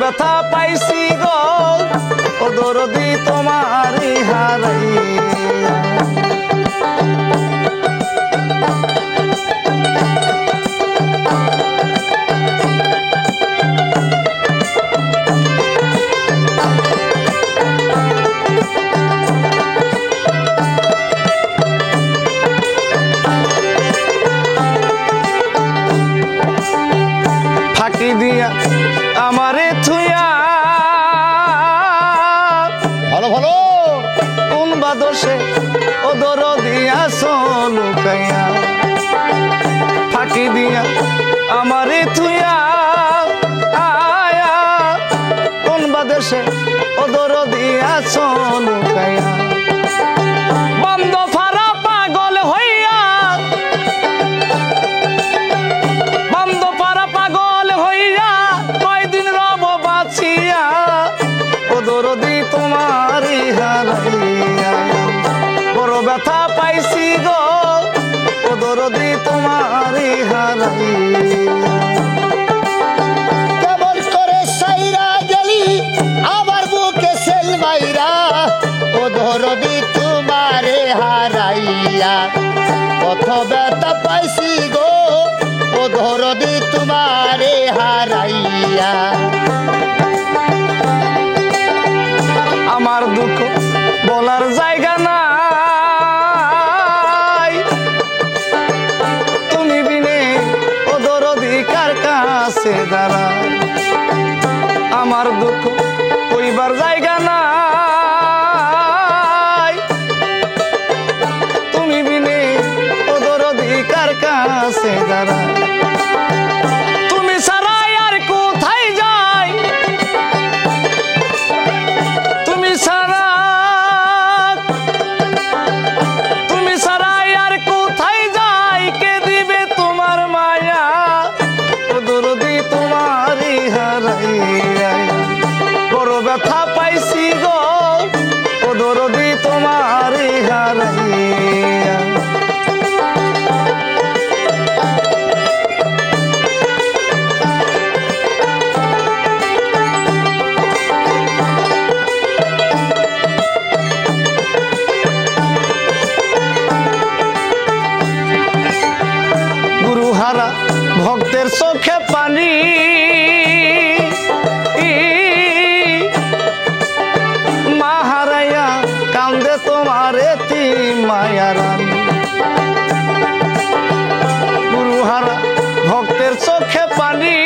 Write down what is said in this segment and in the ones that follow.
ব্যথা পাইছি গো ও দরদি তোমারে হারাইয়া। ফাঁকি দিয়া আমারে থুইয়া ভালো ভালো কোন বাদসে ও দরদি আসো লুকাইয়া। ফাঁকি দিয়া আমারে থুইয়া আয়া কোন বাদসে ও দরদি আসো লুকাইয়া। বন্ধ ফারা পাগল হইয়া বন্ধ পারা পাগল হইয়া কয়দিন রব বাঁচিয়া ও দরদি তোমারে হারাইয়া। বড় ব্যথা পাইছি গো ও দরদি তোমারে হারাইয়া। কেমন করে সাইরা গেলি আমার বুকে সেল মাইরা ও দরদি তোমারে হারাইয়া। কত ব্যথা পাইছি গো ও দরদি তোমারে হারাইয়া। আমার দুঃখ বলার জায়গা নাই তুমি বিনে ও দরদি কার কাছে দাঁড়াই। আমার দুঃখ কইবার জায়গা নাই তুমি বিনে ও দরদি কার কাছে দাঁড়াই। তুমি ছাড়াই আর কোথায় যাই তুমি ছাড়া আর কোথায় যাই কে দিবে তোমার মায়া ও দরদি তোমারে হারাইয়া। বড় ব্যথা পাইছি গো ও দরদি তোমারে হারাইয়া। গুরুহারা ভক্তের চোখে পানি মা হারাইয়া কান্দে তোমারে মায়া রানী। গুরুহারা ভক্তের চোখে পানি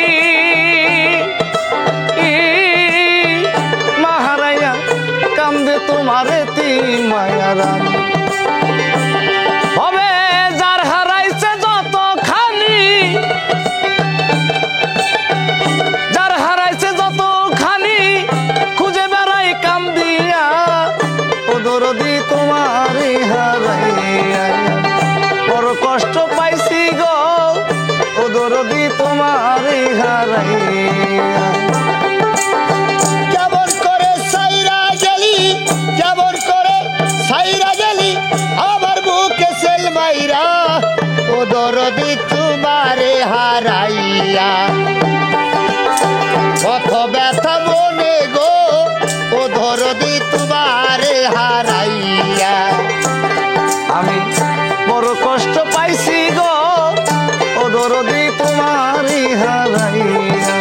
মা হারাইয়া কান্দে তোমারে মায়া রানী। হবে যার হারাইছে যতখানি যার হারাইছে যতখানি খুঁজে বেড়াই কান্দিয়া ও দরদি তোমারে হারাইয়া। বড় কষ্ট পাইছি গো ও দরদি তোমারে হারাইয়া। কেমন করে সাইরা গেলি কেমন করে সাইরা গেলি আমার বুকে সেল মাইরা ও দরদি তোমারে হারাইয়া। কত ব্যথা মনে গো ও দরদি তোমারে হারাইয়া। আমি বড় কষ্ট পাইছি গো ও দরদি তোমারে হারাইয়া।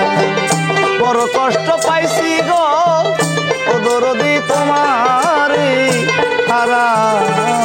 বড় কষ্ট পাইছি গো ও দরদি তোমারে হারাইয়া।